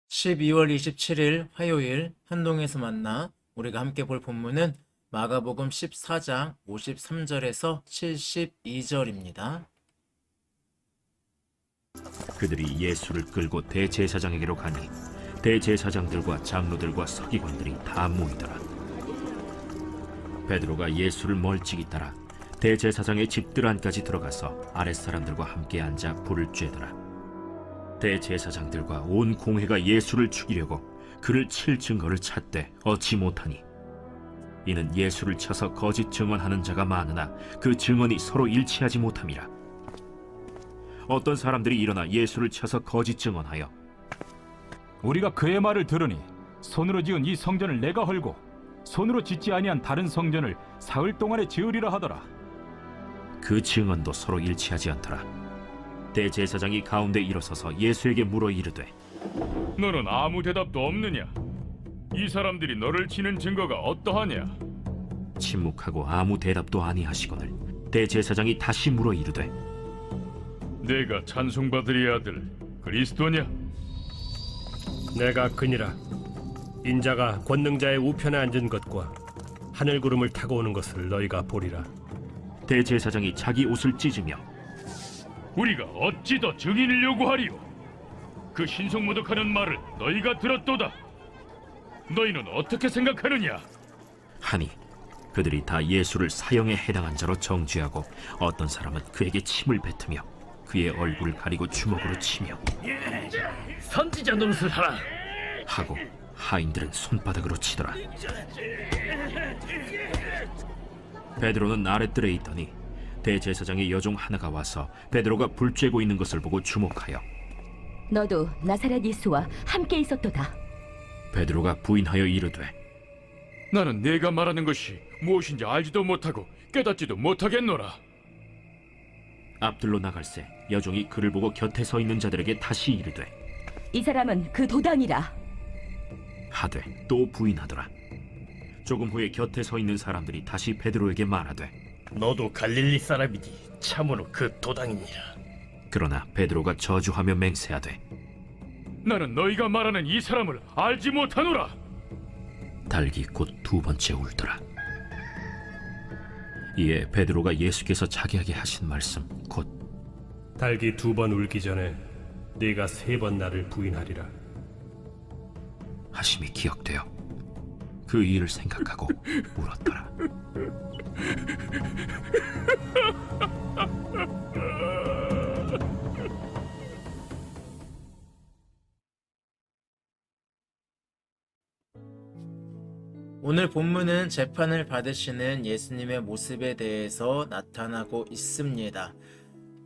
12월 27일 화요일 한동에서 만나 우리가 함께 볼 본문은 마가복음 14장 53절에서 72절입니다. 그들이 예수를 끌고 대제사장에게로 가니 대제사장들과 장로들과 서기관들이 다 모이더라. 베드로가 예수를 멀찍이 따라 대제사장의 집들 안까지 들어가서 아랫사람들과 함께 앉아 불을 쬐더라. 대제사장들과 온 공회가 예수를 죽이려고 그를 칠 증거를 찾되 얻지 못하니 이는 예수를 쳐서 거짓 증언하는 자가 많으나 그 증언이 서로 일치하지 못함이라. 어떤 사람들이 일어나 예수를 쳐서 거짓 증언하여 우리가 그의 말을 들으니 손으로 지은 이 성전을 내가 헐고 손으로 짓지 아니한 다른 성전을 사흘 동안에 지으리라 하더라. 그 증언도 서로 일치하지 않더라. 대제사장이 가운데 일어서서 예수에게 물어 이르되 너는 아무 대답도 없느냐? 이 사람들이 너를 치는 증거가 어떠하냐? 침묵하고 아무 대답도 아니하시거늘 대제사장이 다시 물어 이르되 내가 찬송받으리 아들 그리스도냐? 내가 그니라. 인자가 권능자의 우편에 앉은 것과 하늘 구름을 타고 오는 것을 너희가 보리라. 대제사장이 자기 옷을 찢으며 우리가 어찌 더 증인을 요구하리요? 그 신성모독하는 말을 너희가 들었도다. 너희는 어떻게 생각하느냐? 하니 그들이 다 예수를 사형에 해당한 자로 정죄하고 어떤 사람은 그에게 침을 뱉으며 그의 얼굴을 가리고 주먹으로 치며 선지자 노릇을 하라. 하고 하인들은 손바닥으로 치더라. 베드로는 아랫뜰에 있더니 대제사장의 여종 하나가 와서 베드로가 불 쬐고 있는 것을 보고 주목하여 너도 나사렛 예수와 함께 있었도다. 베드로가 부인하여 이르되 나는 네가 말하는 것이 무엇인지 알지도 못하고 깨닫지도 못하겠노라. 앞들로 나갈새 여종이 그를 보고 곁에 서 있는 자들에게 다시 이르되 이 사람은 그 도당이라. 하되 또 부인하더라. 조금 후에 곁에 서 있는 사람들이 다시 베드로에게 말하되 너도 갈릴리 사람이니 참으로 그 도당이니라. 그러나 베드로가 저주하며 맹세하되 나는 너희가 말하는 이 사람을 알지 못하노라. 달기 곧 두 번째 울더라. 이에 베드로가 예수께서 자기에게 하신 말씀 곧 달기 2번 울기 전에 네가 3번 나를 부인하리라. 하심이 기억되어 그 일을 생각하고 울었더라. 오늘 본문은 재판을 받으시는 예수님의 모습에 대해서 나타나고 있습니다.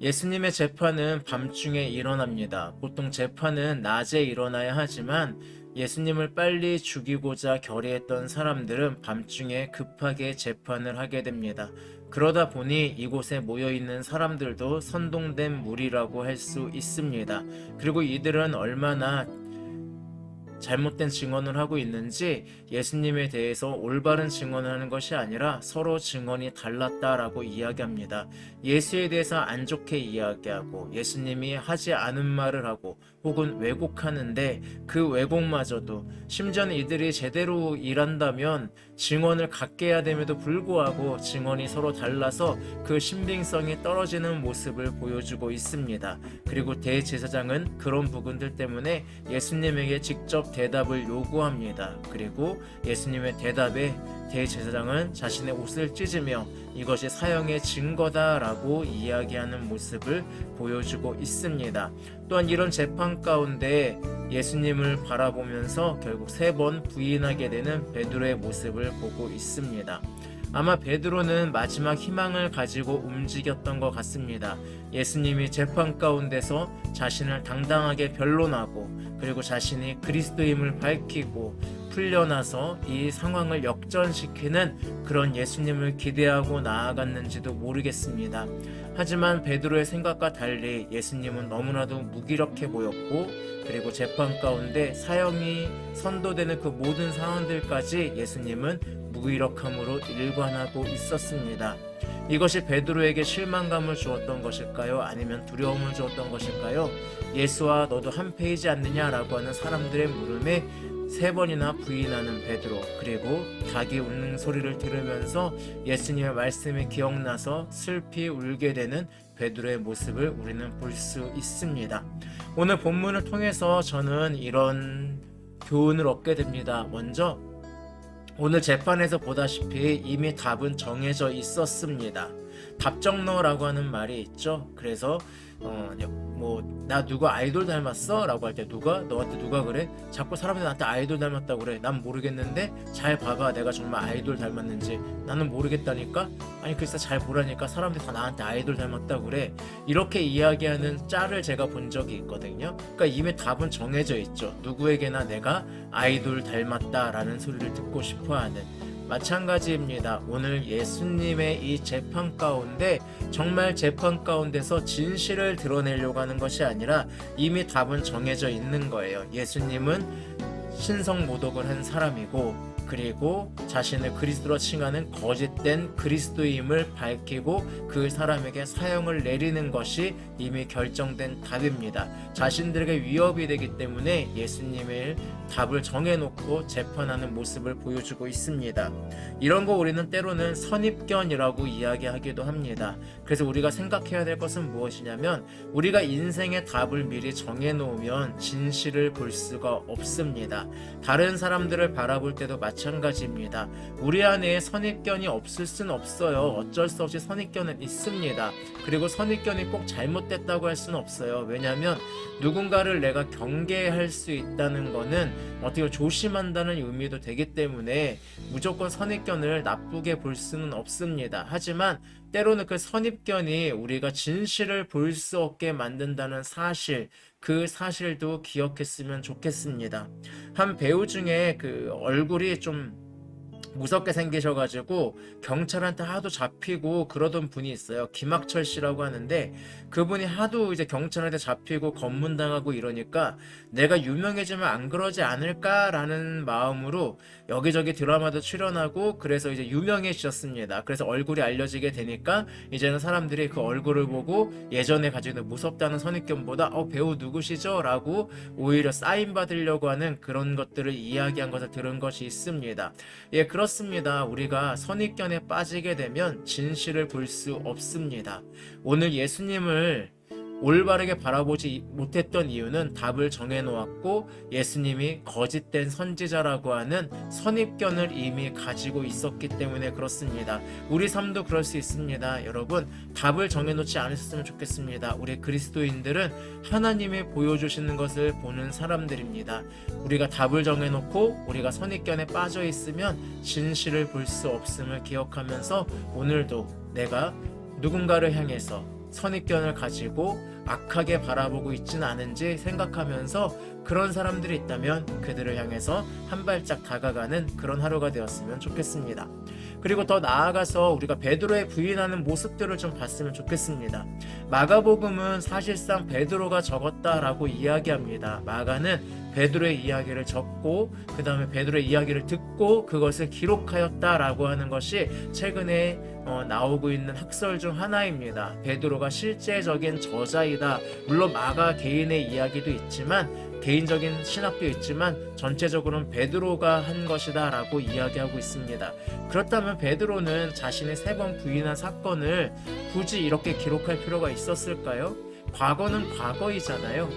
예수님의 재판은 밤중에 일어납니다. 보통 재판은 낮에 일어나야 하지만 예수님을 빨리 죽이고자 결의했던 사람들은 밤중에 급하게 재판을 하게 됩니다. 그러다 보니 이곳에 모여있는 사람들도 선동된 무리라고 할 수 있습니다. 그리고 이들은 얼마나 잘못된 증언을 하고 있는지 예수님에 대해서 올바른 증언을 하는 것이 아니라 서로 증언이 달랐다라고 이야기합니다. 예수에 대해서 안 좋게 이야기하고 예수님이 하지 않은 말을 하고 혹은 왜곡하는데 그 왜곡마저도 심지어는 이들이 제대로 일한다면 증언을 갖게 해야 됨에도 불구하고 증언이 서로 달라서 그 신빙성이 떨어지는 모습을 보여주고 있습니다. 그리고 대제사장은 그런 부분들 때문에 예수님에게 직접 대답을 요구합니다. 그리고 예수님의 대답에 대제사장은 자신의 옷을 찢으며 이것이 사형의 증거다라고 이야기하는 모습을 보여주고 있습니다. 또한 이런 재판 가운데 예수님을 바라보면서 결국 3번 부인하게 되는 베드로의 모습을 보고 있습니다. 아마 베드로는 마지막 희망을 가지고 움직였던 것 같습니다. 예수님이 재판 가운데서 자신을 당당하게 변론하고 그리고 자신이 그리스도임을 밝히고 풀려나서 이 상황을 역전시키는 그런 예수님을 기대하고 나아갔는지도 모르겠습니다. 하지만 베드로의 생각과 달리 예수님은 너무나도 무기력해 보였고 그리고 재판 가운데 사형이 선도되는 그 모든 상황들까지 예수님은 무기력함으로 일관하고 있었습니다. 이것이 베드로에게 실망감을 주었던 것일까요? 아니면 두려움을 주었던 것일까요? 예수와 너도 한패이지 않느냐라고 하는 사람들의 물음에 3번이나 부인하는 베드로, 그리고 닭이 웃는 소리를 들으면서 예수님의 말씀이 기억나서 슬피 울게 되는 베드로의 모습을 우리는 볼 수 있습니다. 오늘 본문을 통해서 저는 이런 교훈을 얻게 됩니다. 먼저 오늘 재판에서 보다시피 이미 답은 정해져 있었습니다. 답정너라고 하는 말이 있죠. 그래서 나 누가 아이돌 닮았어? 라고 할 때 너한테 누가 그래? 자꾸 사람들이 나한테 아이돌 닮았다고 그래. 난 모르겠는데 잘 봐봐, 내가 정말 아이돌 닮았는지. 나는 모르겠다니까? 아니 글쎄 잘 보라니까 사람들이 다 나한테 아이돌 닮았다고 그래. 이렇게 이야기하는 짤을 제가 본 적이 있거든요. 그러니까 이미 답은 정해져 있죠. 누구에게나 내가 아이돌 닮았다라는 소리를 듣고 싶어하는. 마찬가지입니다. 오늘 예수님의 이 재판 가운데 정말 재판 가운데서 진실을 드러내려고 하는 것이 아니라 이미 답은 정해져 있는 거예요. 예수님은 신성모독을 한 사람이고, 그리고 자신을 그리스도로 칭하는 거짓된 그리스도임을 밝히고 그 사람에게 사형을 내리는 것이 이미 결정된 답입니다. 자신들에게 위협이 되기 때문에 예수님의 답을 정해놓고 재판하는 모습을 보여주고 있습니다. 이런 거 우리는 때로는 선입견이라고 이야기하기도 합니다. 그래서 우리가 생각해야 될 것은 무엇이냐면, 우리가 인생의 답을 미리 정해놓으면 진실을 볼 수가 없습니다. 다른 사람들을 바라볼 때도 마찬가지입니다. 우리 안에 선입견이 없을 순 없어요. 어쩔 수 없이 선입견은 있습니다. 그리고 선입견이 꼭 잘못됐다고 할 수는 없어요. 왜냐하면 누군가를 내가 경계할 수 있다는 거는 어떻게 조심한다는 의미도 되기 때문에 무조건 선입견을 나쁘게 볼 수는 없습니다. 하지만 때로는 그 선입견이 우리가 진실을 볼 수 없게 만든다는 사실, 그 사실도 기억했으면 좋겠습니다. 한 배우 중에 그 얼굴이 좀 무섭게 생기셔가지고 경찰한테 하도 잡히고 그러던 분이 있어요. 김학철 씨라고 하는데, 그분이 하도 이제 경찰한테 잡히고 검문당하고 이러니까 내가 유명해지면 안 그러지 않을까라는 마음으로 여기저기 드라마도 출연하고 그래서 이제 유명해지셨습니다. 그래서 얼굴이 알려지게 되니까 이제는 사람들이 그 얼굴을 보고 예전에 가지고 있는 무섭다는 선입견보다 배우 누구시죠? 라고 오히려 사인 받으려고 하는 그런 것들을 이야기한 것을 들은 것이 있습니다. 예, 그렇습니다. 우리가 선입견에 빠지게 되면 진실을 볼 수 없습니다. 오늘 예수님을 올바르게 바라보지 못했던 이유는 답을 정해놓았고 예수님이 거짓된 선지자라고 하는 선입견을 이미 가지고 있었기 때문에 그렇습니다. 우리 삶도 그럴 수 있습니다. 여러분, 답을 정해놓지 않으셨으면 좋겠습니다. 우리 그리스도인들은 하나님이 보여주시는 것을 보는 사람들입니다. 우리가 답을 정해놓고 우리가 선입견에 빠져 있으면 진실을 볼 수 없음을 기억하면서 오늘도 내가 누군가를 향해서 선입견을 가지고 악하게 바라보고 있지는 않은지 생각하면서 그런 사람들이 있다면 그들을 향해서 한 발짝 다가가는 그런 하루가 되었으면 좋겠습니다. 그리고 더 나아가서 우리가 베드로의 부인하는 모습들을 좀 봤으면 좋겠습니다. 마가복음은 사실상 베드로가 적었다라고 이야기합니다. 마가는 베드로의 이야기를 적고 그 다음에 베드로의 이야기를 듣고 그것을 기록하였다라고 하는 것이 최근에 나오고 있는 학설 중 하나입니다. 베드로가 실제적인 저자이다. 물론 마가 개인의 이야기도 있지만, 개인적인 신학도 있지만 전체적으로는 베드로가 한 것이다 라고 이야기하고 있습니다. 그렇다면 베드로는 자신의 3번 부인한 사건을 굳이 이렇게 기록할 필요가 있었을까요? 과거는 과거이잖아요.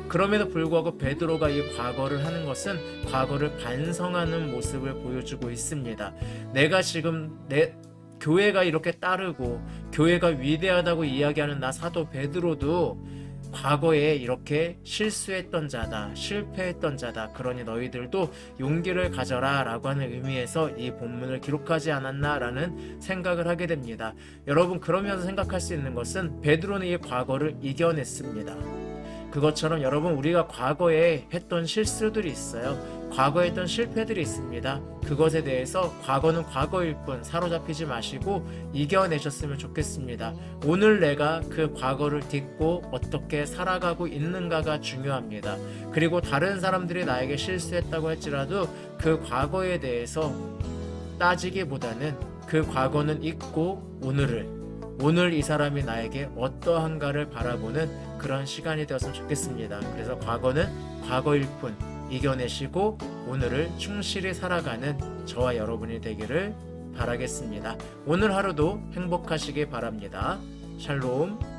그럼에도 불구하고 베드로가 이 과거를 하는 것은 과거를 반성하는 모습을 보여주고 있습니다. 내가 지금 교회가 이렇게 따르고 교회가 위대하다고 이야기하는 나 사도 베드로도 과거에 이렇게 실수했던 자다, 실패했던 자다. 그러니 너희들도 용기를 가져라 라고 하는 의미에서 이 본문을 기록하지 않았나 라는 생각을 하게 됩니다. 여러분, 그러면서 생각할 수 있는 것은 베드로는 이 과거를 이겨냈습니다. 그것처럼 여러분, 우리가 과거에 했던 실수들이 있어요. 과거에 했던 실패들이 있습니다. 그것에 대해서 과거는 과거일 뿐 사로잡히지 마시고 이겨내셨으면 좋겠습니다. 오늘 내가 그 과거를 딛고 어떻게 살아가고 있는가가 중요합니다. 그리고 다른 사람들이 나에게 실수했다고 할지라도 그 과거에 대해서 따지기보다는 그 과거는 잊고 오늘 이 사람이 나에게 어떠한가를 바라보는 그런 시간이 되었으면 좋겠습니다. 그래서 과거는 과거일 뿐 이겨내시고 오늘을 충실히 살아가는 저와 여러분이 되기를 바라겠습니다. 오늘 하루도 행복하시길 바랍니다. 샬롬.